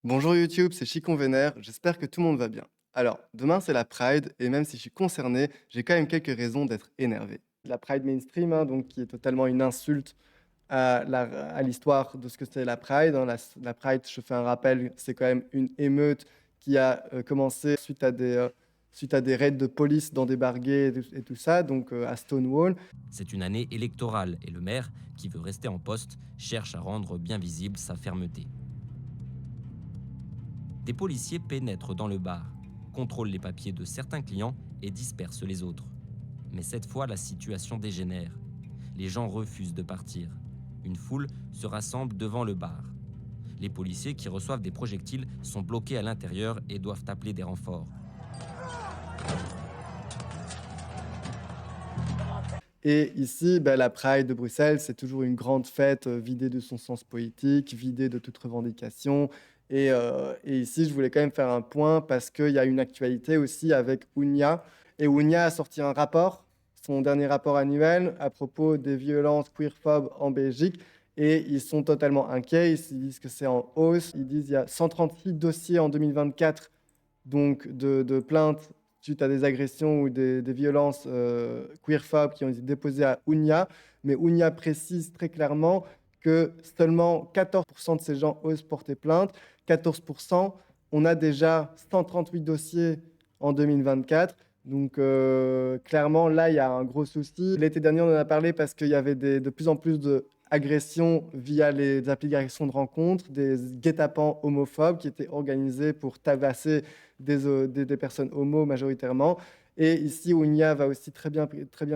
Bonjour YouTube, c'est Chicon Vénère, j'espère que tout le monde va bien. Alors, demain c'est la Pride, et même si je suis concerné, j'ai quand même quelques raisons d'être énervé. La Pride mainstream, donc, qui est totalement une insulte à l'histoire de ce que c'est la Pride. La Pride, je fais un rappel, c'est quand même une émeute qui a commencé suite à des raids de police dans des barguets et tout ça, donc à Stonewall. C'est une année électorale et le maire, qui veut rester en poste, cherche à rendre bien visible sa fermeté. Des policiers pénètrent dans le bar, contrôlent les papiers de certains clients et dispersent les autres. Mais cette fois, la situation dégénère. Les gens refusent de partir. Une foule se rassemble devant le bar. Les policiers qui reçoivent des projectiles sont bloqués à l'intérieur et doivent appeler des renforts. Et ici, la Pride de Bruxelles, c'est toujours une grande fête vidée de son sens politique, vidée de toute revendication. Et ici, je voulais quand même faire un point parce qu'il y a une actualité aussi avec Ounia. Et Ounia a sorti un rapport, son dernier rapport annuel, à propos des violences queerphobes en Belgique. Et ils sont totalement inquiets, ils disent que c'est en hausse. Ils disent qu'il y a 136 dossiers en 2024 donc de plaintes suite à des agressions ou des violences queerphobes qui ont été déposées à Ounia. Mais Ounia précise très clairement que seulement 14% de ces gens osent porter plainte. 14%, on a déjà 138 dossiers en 2024. Donc clairement, là, il y a un gros souci. L'été dernier, on en a parlé parce qu'il y avait de plus en plus d'agressions via les applications de rencontres, des guet-apens homophobes qui étaient organisés pour tabasser des personnes homo majoritairement. Et ici, Ounia va aussi très bien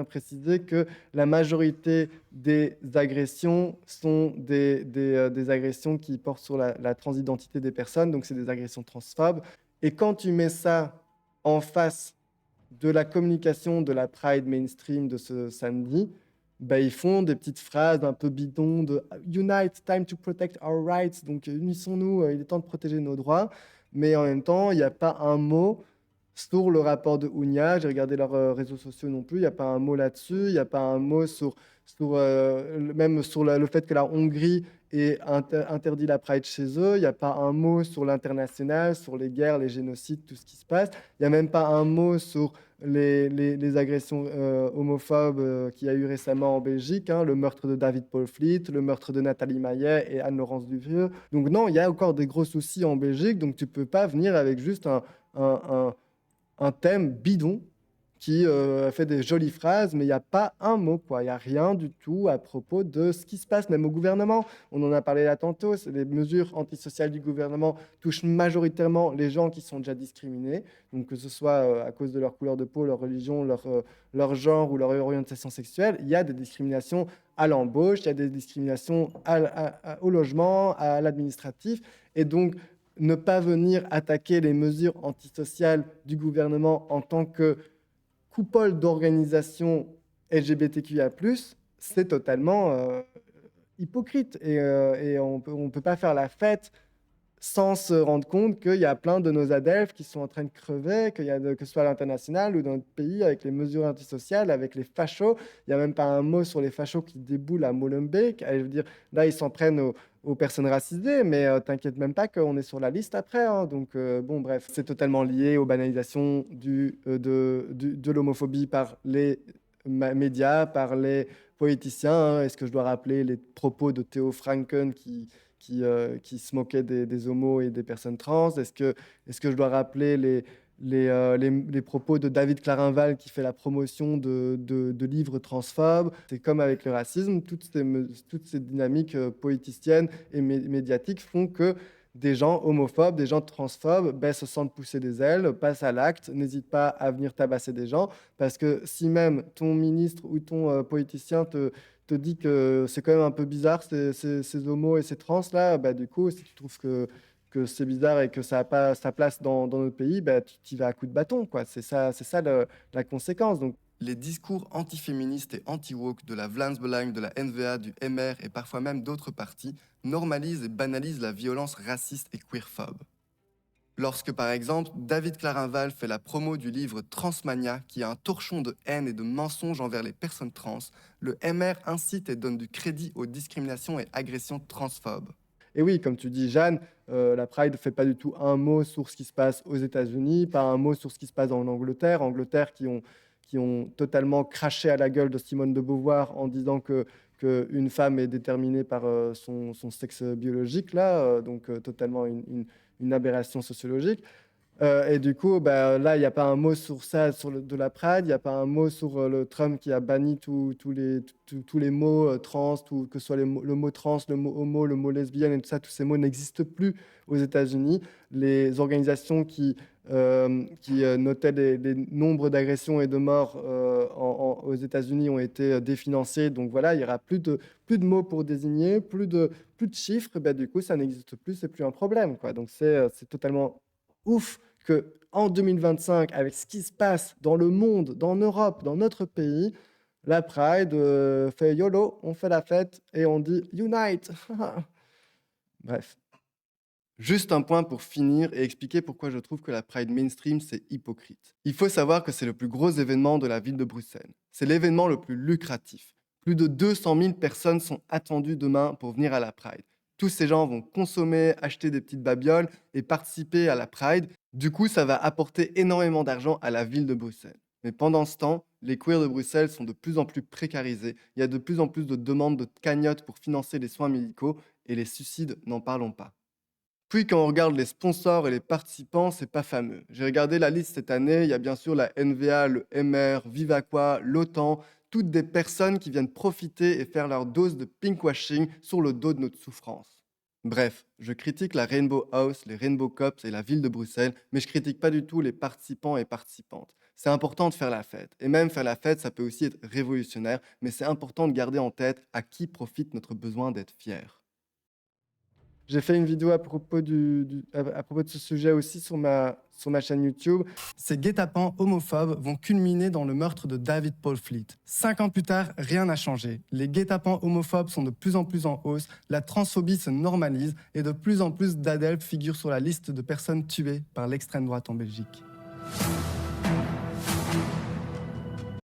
préciser que la majorité des agressions sont des agressions qui portent sur la transidentité des personnes, donc c'est des agressions transphobes. Et quand tu mets ça en face de la communication de la Pride mainstream de ce samedi, ils font des petites phrases un peu bidons de Unite, time to protect our rights. Donc unissons-nous, il est temps de protéger nos droits. Mais en même temps, il n'y a pas un mot sur le rapport de Ounia. J'ai regardé leurs réseaux sociaux non plus. Il n'y a pas un mot là-dessus. Il n'y a pas un mot même sur le fait que la Hongrie ait interdit la Pride chez eux. Il n'y a pas un mot sur l'international, sur les guerres, les génocides, tout ce qui se passe. Il n'y a même pas un mot sur les agressions homophobes qu'il y a eu récemment en Belgique, le meurtre de David Paul Fleet, le meurtre de Nathalie Maillet et Anne-Laurence Duvieux. Donc non, il y a encore des gros soucis en Belgique, donc tu ne peux pas venir avec juste un, un- un thème bidon qui fait des jolies phrases, mais il n'y a pas un mot, quoi. Il n'y a rien du tout à propos de ce qui se passe, même au gouvernement. On en a parlé là tantôt, les mesures antisociales du gouvernement touchent majoritairement les gens qui sont déjà discriminés, donc que ce soit à cause de leur couleur de peau, leur religion, leur genre ou leur orientation sexuelle. Il y a des discriminations à l'embauche, il y a des discriminations au logement, à l'administratif, et donc ne pas venir attaquer les mesures antisociales du gouvernement en tant que coupole d'organisation LGBTQIA+, c'est totalement hypocrite. Et on peut pas faire la fête sans se rendre compte qu'il y a plein de nos ADELF qui sont en train de crever, que ce soit à l'international ou dans notre pays, avec les mesures antisociales, avec les fachos. Il n'y a même pas un mot sur les fachos qui déboulent à Molenbeek. Je veux dire, là, ils s'en prennent aux personnes racisées, mais t'inquiète même pas qu'on est sur la liste après, hein. Donc, bon, bref, c'est totalement lié aux banalisations de l'homophobie par les médias, par les politiciens, hein. Est-ce que je dois rappeler les propos de Theo Franken qui se moquait des homos et des personnes trans? Est-ce que je dois rappeler les propos de David Clarinval qui fait la promotion de livres transphobes? C'est comme avec le racisme, toutes ces dynamiques politiciennes et médiatiques font que des gens homophobes, des gens transphobes se sentent pousser des ailes, passent à l'acte, n'hésitent pas à venir tabasser des gens, parce que si même ton ministre ou ton politicien te dit que c'est quand même un peu bizarre ces homos et ces trans-là, du coup, si tu trouves que c'est bizarre et que ça n'a pas sa place dans notre pays, tu y vas à coups de bâton, quoi. C'est ça la conséquence. Donc, les discours antiféministes et anti-woke de la Vlaams-Belang, de la NVA, du MR et parfois même d'autres partis normalisent et banalisent la violence raciste et queerphobe. Lorsque, par exemple, David Clarinval fait la promo du livre Transmania, qui est un torchon de haine et de mensonges envers les personnes trans, le MR incite et donne du crédit aux discriminations et agressions transphobes. Et oui, comme tu dis, Jeanne, la Pride ne fait pas du tout un mot sur ce qui se passe aux États-Unis, pas un mot sur ce qui se passe en Angleterre. Angleterre qui ont totalement craché à la gueule de Simone de Beauvoir en disant qu'une femme est déterminée par son sexe biologique, là, totalement une aberration sociologique. Et du coup, bah, là, il n'y a pas un mot sur ça, de la Pride, il n'y a pas un mot sur le Trump qui a banni tous les mots trans, que ce soit le mot trans, le mot homo, le mot lesbienne et tout ça, tous ces mots n'existent plus aux États-Unis. Les organisations qui notaient les nombres d'agressions et de morts aux États-Unis ont été définancées. Donc voilà, il n'y aura plus de mots pour désigner, plus de chiffres. Bah, du coup, ça n'existe plus, c'est plus un problème, quoi. Donc c'est totalement ouf qu'en 2025, avec ce qui se passe dans le monde, dans l'Europe, dans notre pays, la Pride fait YOLO, on fait la fête et on dit Unite. Bref. Juste un point pour finir et expliquer pourquoi je trouve que la Pride mainstream, c'est hypocrite. Il faut savoir que c'est le plus gros événement de la ville de Bruxelles. C'est l'événement le plus lucratif. Plus de 200 000 personnes sont attendues demain pour venir à la Pride. Tous ces gens vont consommer, acheter des petites babioles et participer à la Pride. Du coup, ça va apporter énormément d'argent à la ville de Bruxelles. Mais pendant ce temps, les queers de Bruxelles sont de plus en plus précarisés. Il y a de plus en plus de demandes de cagnottes pour financer les soins médicaux et les suicides, n'en parlons pas. Puis quand on regarde les sponsors et les participants, c'est pas fameux. J'ai regardé la liste cette année, il y a bien sûr la NVA, le MR, Vivaqua, l'OTAN, toutes des personnes qui viennent profiter et faire leur dose de pinkwashing sur le dos de notre souffrance. Bref, je critique la Rainbow House, les Rainbow Cops et la ville de Bruxelles, mais je critique pas du tout les participants et participantes. C'est important de faire la fête. Et même faire la fête, ça peut aussi être révolutionnaire, mais c'est important de garder en tête à qui profite notre besoin d'être fier. J'ai fait une vidéo à propos à propos de ce sujet aussi sur ma chaîne YouTube. Ces guet-apens homophobes vont culminer dans le meurtre de David Paul Fleet. 5 ans plus tard, rien n'a changé. Les guet-apens homophobes sont de plus en plus en hausse, la transphobie se normalise et de plus en plus d'adeptes figurent sur la liste de personnes tuées par l'extrême droite en Belgique.